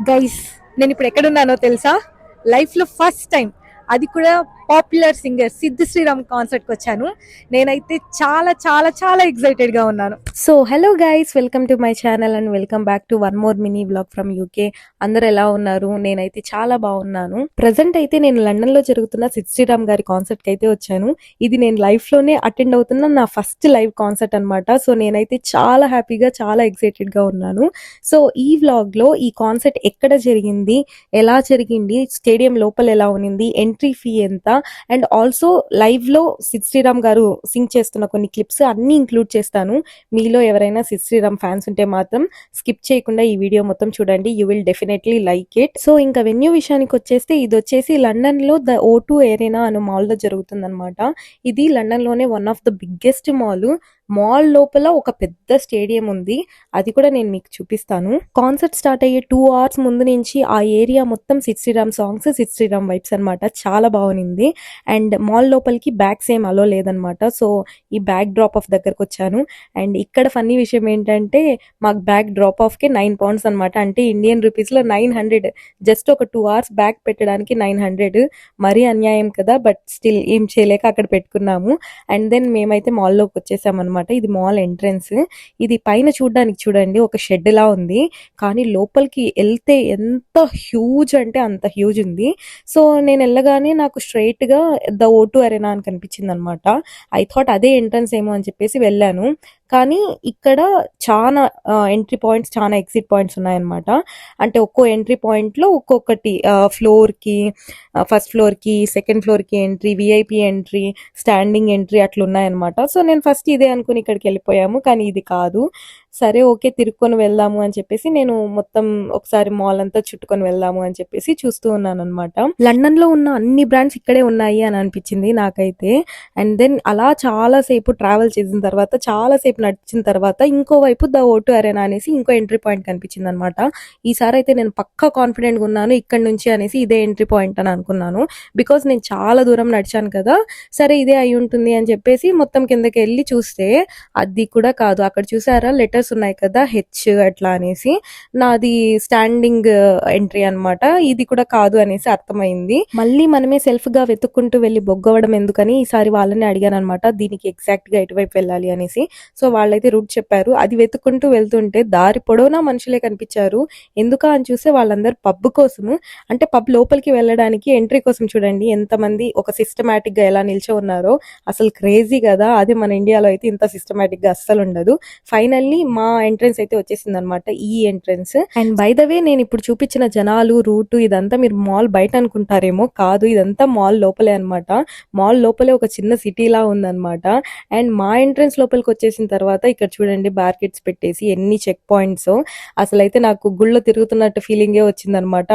Guys, నేను ఇప్పుడు ఎక్కడున్నానో తెలుసా? లైఫ్లో ఫస్ట్ టైం, అది కూడా పాపులర్ సింగర్ సిద్ధు శ్రీరామ్ కాన్సర్ట్కి వచ్చాను. నేనైతే చాలా చాలా చాలా ఎక్సైటెడ్గా ఉన్నాను. So hello guys, welcome to my channel and welcome back to one more mini vlog from UK. అందరు ఎలా ఉన్నారు? నేనైతే చాలా బాగున్నాను. ప్రజెంట్ అయితే నేను లండన్లో జరుగుతున్న సిద్ధు శ్రీరామ్ గారి కాన్సర్ట్కి అయితే వచ్చాను. ఇది నేను లైఫ్లోనే అటెండ్ అవుతున్న నా ఫస్ట్ లైవ్ కాన్సర్ట్ అనమాట. సో నేనైతే చాలా హ్యాపీగా, చాలా ఎక్సైటెడ్గా ఉన్నాను. సో ఈ వ్లాగ్లో ఈ కాన్సర్ట్ ఎక్కడ జరిగింది, ఎలా జరిగింది, స్టేడియం లోపల ఎలా ఉన్నింది, ఎంట్రీ ఫీ ఎంత, అండ్ ఆల్సో లైవ్లో సిద్ శ్రీరామ్ గారు సింగ్ చేస్తున్న కొన్ని క్లిప్స్ అన్నీ ఇంక్లూడ్ చేస్తాను. మీలో ఎవరైనా సిద్ శ్రీరామ్ ఫ్యాన్స్ ఉంటే మాత్రం స్కిప్ చేయకుండా ఈ వీడియో మొత్తం చూడండి. You will definitely like it. So ఇంకా వెన్యూ విషయానికి వచ్చేస్తే, ఇది వచ్చేసి లండన్లో ద O2 ఏరేనా అనే మాల్లో జరుగుతుందన్నమాట. ఇది లండన్లోనే one of the biggest mall లోపల ఒక పెద్ద స్టేడియం ఉంది. అది కూడా నేను మీకు చూపిస్తాను. కాన్సర్ట్ స్టార్ట్ అయ్యే 2 hours ముందు నుంచి ఆ ఏరియా మొత్తం సిద్ శ్రీరామ్ సాంగ్స్, సిద్ శ్రీరామ్ వైబ్స్ అనమాట. చాలా బాగుంది. అండ్ మాల్ లోపలికి బ్యాగ్స్ ఏం అలో లేదనమాట. సో ఈ బ్యాగ్ డ్రాప్ ఆఫ్ దగ్గరకు వచ్చాను. అండ్ ఇక్కడ ఫన్నీ విషయం ఏంటంటే, మాకు బ్యాగ్ డ్రాప్ ఆఫ్ కి £9 అనమాట. అంటే ఇండియన్ రూపీస్ లో 900. జస్ట్ ఒక 2 hours బ్యాగ్ పెట్టడానికి 900. మరీ అన్యాయం కదా, బట్ స్టిల్ ఏం చేయలేక అక్కడ పెట్టుకున్నాము. అండ్ దెన్ మేమైతే మాల్లోకి వచ్చేసాం అనమాట. ఇది మాల్ ఎంట్రన్స్. ఇది పైన చూడడానికి చూడండి ఒక షెడ్ లా ఉంది, కానీ లోపలికి వెళ్తే ఎంత హ్యూజ్ అంటే అంత హ్యూజ్ ఉంది. సో నేను వెళ్ళగానే నాకు స్ట్రైట్ గా ద O2 అరేనా అని కనిపించింది అనమాట. ఐ థాట్ అదే ఎంట్రన్స్ ఏమో అని చెప్పేసి వెళ్ళాను. కానీ ఇక్కడ చాలా ఎంట్రీ పాయింట్స్, చాలా ఎగ్జిట్ పాయింట్స్ ఉన్నాయన్నమాట. అంటే ఒక్కో ఎంట్రీ పాయింట్ లో ఒక్కొక్కటి ఫ్లోర్ కి, ఫస్ట్ ఫ్లోర్ కి, సెకండ్ ఫ్లోర్ కి entry, VIP entry, standing entry అట్లా ఉన్నాయన్నమాట. సో నేను ఫస్ట్ ఇదే అనుకుని ఇక్కడికి వెళ్ళిపోయాము, కానీ ఇది కాదు. సరే ఓకే, తిరుక్కొని వెళ్దాము అని చెప్పేసి నేను మొత్తం ఒకసారి మాల్ అంతా చుట్టుకొని వెళ్దాము అని చెప్పేసి చూస్తూ ఉన్నాను అనమాట. లండన్ లో ఉన్న అన్ని బ్రాండ్స్ ఇక్కడే ఉన్నాయి అని అనిపించింది నాకైతే. అండ్ దెన్ అలా చాలా సేపు ట్రావెల్ చేసిన తర్వాత, చాలా సేపు నడిచిన తర్వాత ఇంకోవైపు ద O2 అరేనా అనేసి ఇంకో ఎంట్రీ పాయింట్ కనిపించింది అనమాట. ఈసారి అయితే నేను పక్కా కాన్ఫిడెంట్ గా ఉన్నాను, ఇక్కడ నుంచి అనేసి ఇదే ఎంట్రీ పాయింట్ అని అనుకున్నాను. బికాస్ నేను చాలా దూరం నడిచాను కదా, సరే ఇదే అయి ఉంటుంది అని చెప్పేసి మొత్తం కిందకి వెళ్ళి చూస్తే అది కూడా కాదు. అక్కడ చూసారా లెటర్స్ ఉన్నాయి కదా, హెచ్ అట్లా అనేసి, నాది స్టాండింగ్ ఎంట్రీ అనమాట. ఇది కూడా కాదు అనేసి అర్థమైంది. మళ్ళీ మనమే సెల్ఫ్ గా వెతుక్కుంటూ వెళ్ళి బొగ్గవడం ఎందుకని ఈసారి వాళ్ళని అడిగాను అనమాట, దీనికి ఎగ్జాక్ట్ గా ఎటువైపు వెళ్ళాలి అనేసి. సో వాళ్ళైతే రూట్ చెప్పారు. అది వెతుక్కుంటూ వెళ్తుంటే దారి పొడవునా మనుషులే కనిపించారు. ఎందుకా అని చూస్తే వాళ్ళందరూ పబ్ కోసము, అంటే పబ్ లోపలికి వెళ్ళడానికి ఎంట్రీ కోసం చూడండి ఎంతమంది ఒక సిస్టమేటిక్ గా ఎలా నిల్చో ఉన్నారో. అసలు క్రేజీ కదా, అదే మన ఇండియాలో అయితే ఇంత సిస్టమేటిక్ గా అస్సలు ఉండదు. ఫైనల్లీ మా ఎంట్రన్స్ అయితే వచ్చేసింది అనమాట, ఈ entrance. And by the way, నేను ఇప్పుడు చూపించిన జనాలు, రూట్, ఇదంతా మీరు మాల్ బయట అనుకుంటారేమో, కాదు, ఇదంతా మాల్ లోపలే అనమాట. మాల్ లోపలే ఒక చిన్న సిటీలా ఉందన్నమాట. అండ్ మా ఎంట్రన్స్ లోపలికి వచ్చేసిన తర్వాత ఇక్కడ చూడండి బార్కెట్స్ పెట్టేసి ఎన్ని చెక్ పాయింట్స్. అసలైతే నాకు గుళ్ళో తిరుగుతున్నట్టు ఫీలింగే వచ్చిందనమాట.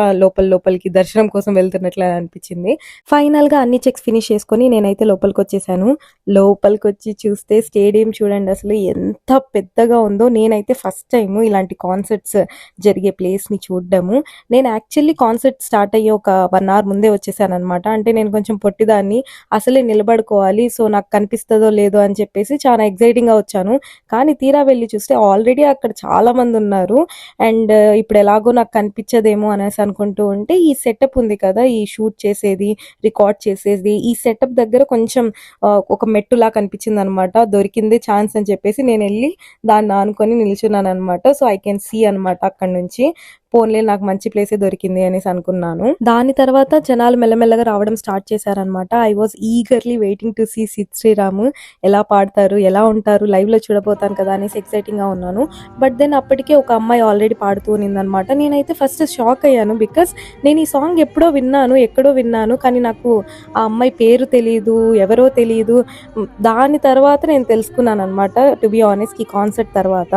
లోపలికి దర్శనం కోసం వెళ్తున్నట్లు అనిపించింది. ఫైనల్ గా అన్ని చెక్స్ ఫినిష్ చేసుకొని నేనైతే లోపలికి వచ్చేసాను. లోపలికి వచ్చి చూస్తే స్టేడియం చూడండి అసలు ఎంత పెద్దగా ఉందో. నేనైతే ఫస్ట్ టైం ఇలాంటి కాన్సర్ట్స్ జరిగే ప్లేస్ ని చూడడము. నేను యాక్చువల్లీ కాన్సర్ట్ స్టార్ట్ అయ్యే ఒక 1 hour ముందే వచ్చేసాను అనమాట. అంటే నేను కొంచెం పొట్టిదాన్ని, అసలే నిలబడుకోవాలి, సో నాకు కనిపిస్తుందో లేదో అని చెప్పేసి చాలా ఎక్సైటింగ్ గా వచ్చాను. కానీ తీరా వెళ్ళి చూస్తే ఆల్రెడీ అక్కడ చాలా మంది ఉన్నారు. అండ్ ఇప్పుడు ఎలాగో నాకు కనిపించదేమో అనేసి అనుకుంటూ ఉంటే, ఈ సెటప్ ఉంది కదా, ఈ షూట్ చేసేది, రికార్డ్ చేసేది, ఈ సెటప్ దగ్గర కొంచెం ఒక మెట్టులా కనిపించింది అనమాట. దొరికింది ఛాన్స్ అని చెప్పేసి నేను వెళ్ళి దాన్ని ఆనుకొని నిల్చున్నాను అనమాట. సో ఐ కెన్ సీ అనమాట అక్కడ నుంచి. పోన్లే, నాకు మంచి ప్లేసే దొరికింది అనేసి అనుకున్నాను. దాని తర్వాత జనాలు మెల్లమెల్లగా రావడం స్టార్ట్ చేశారనమాట. I was eagerly waiting to see Sid Sriram ఎలా పాడతారు, ఎలా ఉంటారు, లైవ్ లో చూడబోతాను కదా అనేసి ఎక్సైటింగ్ గా ఉన్నాను. బట్ దెన్ అప్పటికే ఒక అమ్మాయి ఆల్రెడీ పాడుతూ ఉన్నిందనమాట. నేనైతే ఫస్ట్ షాక్ అయ్యాను, బికాస్ నేను ఈ సాంగ్ ఎప్పుడో విన్నాను, ఎక్కడో విన్నాను, కానీ నాకు ఆ అమ్మాయి పేరు తెలియదు, ఎవరో తెలియదు. దాని తర్వాత నేను తెలుసుకున్నాను అనమాట, టు బి ఆనెస్ట్, ఈ కాన్సర్ట్ తర్వాత.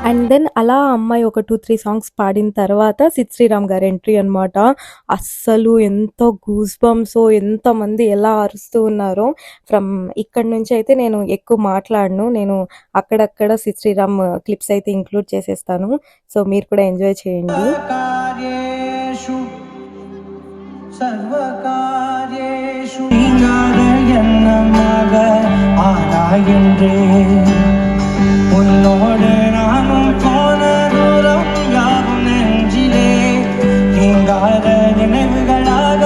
అండ్ దెన్ అలా ఆ అమ్మాయి ఒక 2-3 సాంగ్స్ పాడిన తర్వాత సిద్ శ్రీరామ్ గారి ఎంట్రీ అనమాట. అస్సలు ఎంత గూస్ బంప్సో, ఎంతమంది ఎలా అరుస్తూ ఉన్నారో. ఫ్రమ్ ఇక్కడ నుంచి అయితే నేను ఎక్కువ మాట్లాడను, నేను అక్కడక్కడ సిద్ శ్రీరామ్ క్లిప్స్ అయితే ఇంక్లూడ్ చేసేస్తాను. సో మీరు కూడా ఎంజాయ్ చేయండి. சர்வகாரியேஷு எண்ணமாக ஆராயன்றே உன்னோடு நானும் போன தூரம் யாவும் நெஞ்சிலே நீங்காத நினைவுகளாக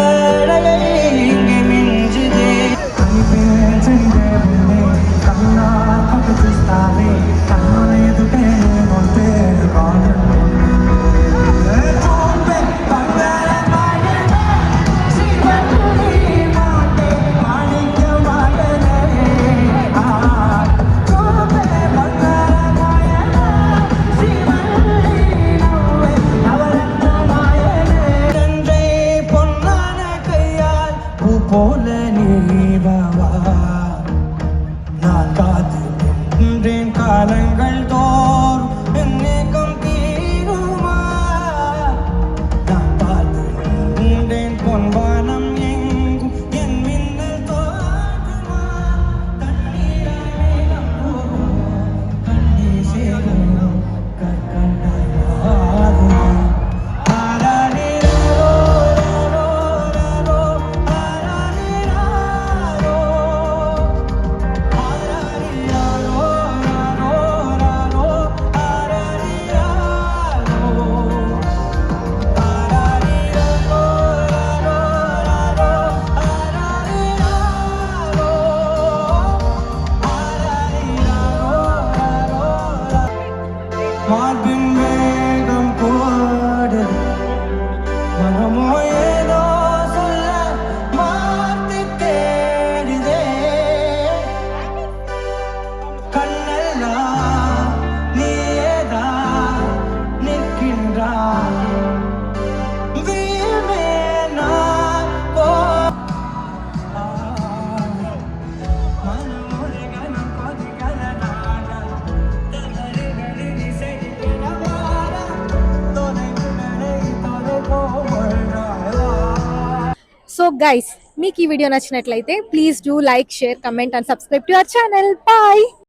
இங்கே மிஞ்சுதே கண்ணா చూస్తావే కన్నుల ఎదుటే ఉంటే போல நீவா நான் காத்து நின்றேன் காலங்கள் தோறும் என்னேக்கம் தீருமா நான் பார்த்து நின்றேன் பொன்வானம் எங்கும் என் மின்னல் தோன்றுமா தண்ணீராய் மேகம் போகும் கண்ணீர் சேரும் கற்கண்டாய் மாறுமா மார்பின் வேகம் போடு மனமோ ஏதோ சொல்ல மாத்தி தேடுதே கண்ணெல்லாம் நீயேதா நிற்கின்றாய் வீழ்வே நான் போ மனமுருகன் கொதிகலனாக సో గైస్, మీకు ఈ వీడియో నచ్చినట్లయితే please do like, share, comment and subscribe to our channel. Bye.